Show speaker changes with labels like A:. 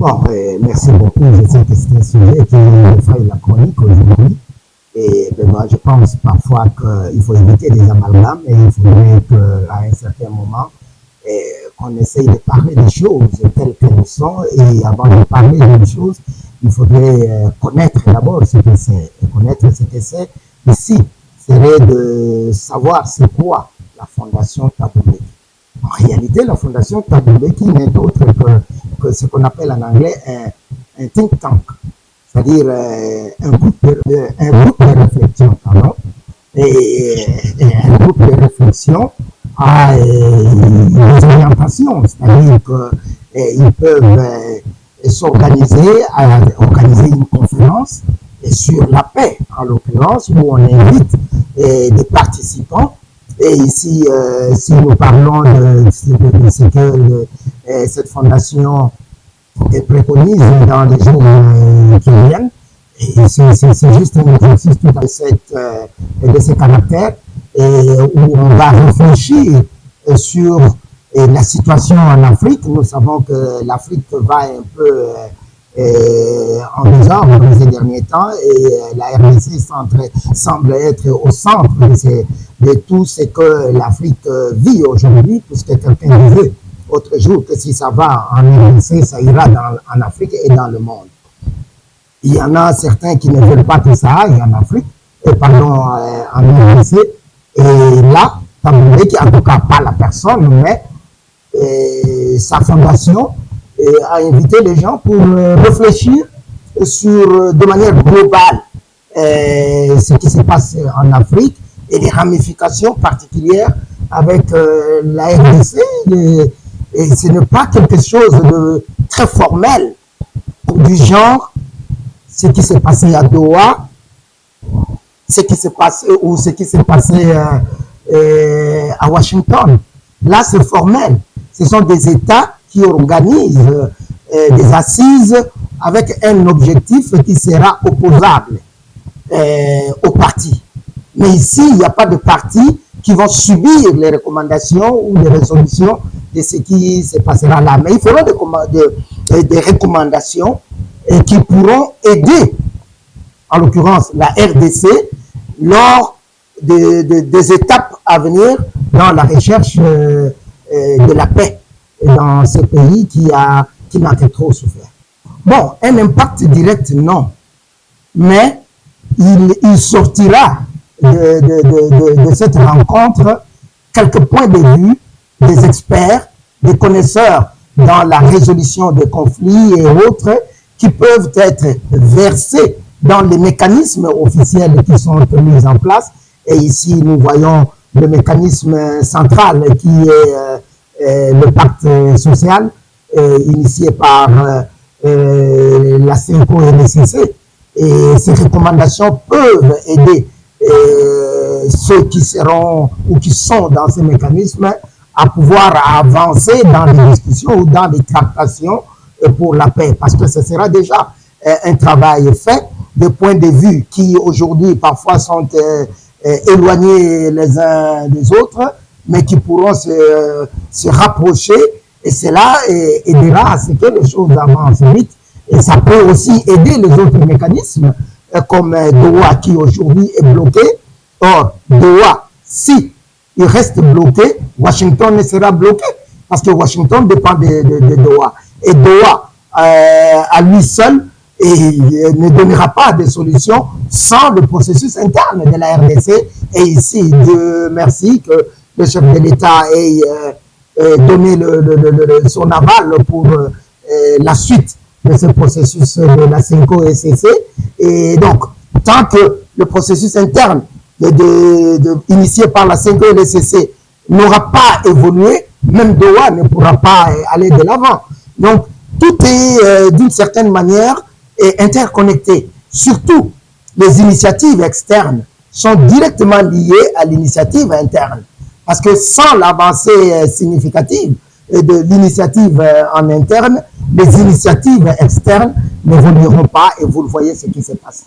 A: Bon, merci beaucoup. Je sais que c'est un sujet qui me fait la chronique aujourd'hui. Et ben, moi, je pense parfois qu'il faut éviter des amalgames et il faudrait qu'à un certain moment, qu'on essaye de parler des choses telles qu'elles sont. Et avant de parler d'une chose, il faudrait connaître d'abord ce que c'est. Et connaître ce que c'est ici serait de savoir c'est quoi la Fondation Thabo Mbeki. En réalité, la Fondation Thabo Mbeki n'est autre que ce qu'on appelle en anglais un think tank, c'est-à-dire un groupe de réflexion, pardon, et un groupe de réflexion a des orientations, c'est-à-dire qu'ils peuvent s'organiser, organiser une conférence sur la paix, en l'occurrence, où on invite des participants. Et ici, si nous parlons de ce que cette fondation préconise dans les jours qui viennent, c'est juste un exercice tout de ces caractères, où on va réfléchir sur la situation en Afrique. Nous savons que l'Afrique va un peu en désordre ces derniers temps et la RDC semble être au centre de tout ce que l'Afrique vit aujourd'hui, puisque quelqu'un disait autre jour que si ça va en RDC, ça ira en Afrique et dans le monde. Il y en a certains qui ne veulent pas que ça aille en Afrique, en RDC, et là, Thabo Mbeki, en tout cas pas la personne, mais sa fondation a invité les gens pour réfléchir de manière globale ce qui se passe en Afrique et les ramifications particulières avec la RDC. Et ce n'est pas quelque chose de très formel, du genre ce qui s'est passé à Doha, ce qui s'est passé à Washington. Là, c'est formel. Ce sont des États qui organisent des assises avec un objectif qui sera opposable aux partis. Mais ici, il n'y a pas de partis qui vont subir les recommandations ou les résolutions de ce qui se passera là. Mais il faudra des recommandations qui pourront aider, en l'occurrence la RDC, lors des étapes à venir dans la recherche de la paix dans ce pays qui n'a que trop souffert. Bon, un impact direct, non. Mais il sortira de cette rencontre quelques points de vue des experts, des connaisseurs dans la résolution des conflits et autres qui peuvent être versés dans les mécanismes officiels qui sont mis en place. Et ici, nous voyons le mécanisme central qui est le pacte social initié par la CENCO et le CC. Et ces recommandations peuvent aider ceux qui seront ou qui sont dans ces mécanismes à pouvoir avancer dans les discussions ou dans les tractations pour la paix. Parce que ce sera déjà un travail fait de points de vue qui aujourd'hui parfois sont éloignés les uns des autres, mais qui pourront se rapprocher, et cela aidera à ce que les choses avancent vite. Et ça peut aussi aider les autres mécanismes, comme Doha qui aujourd'hui est bloqué. Or, Doha, si il reste bloqué, Washington ne sera bloqué, parce que Washington dépend de Doha. Et Doha, à lui seul, ne donnera pas de solution sans le processus interne de la RDC. Et ici, Dieu merci que le chef de l'État ait donné son aval pour la suite de ce processus de la CENCO et CC. Et donc, tant que le processus interne initié par la CENCO et le CC n'aura pas évolué, même Doha ne pourra pas aller de l'avant. Donc, tout est d'une certaine manière interconnecté. Surtout, les initiatives externes sont directement liées à l'initiative interne. Parce que sans l'avancée significative de l'initiative en interne, les initiatives externes n'évolueront pas, et vous le voyez ce qui se passe.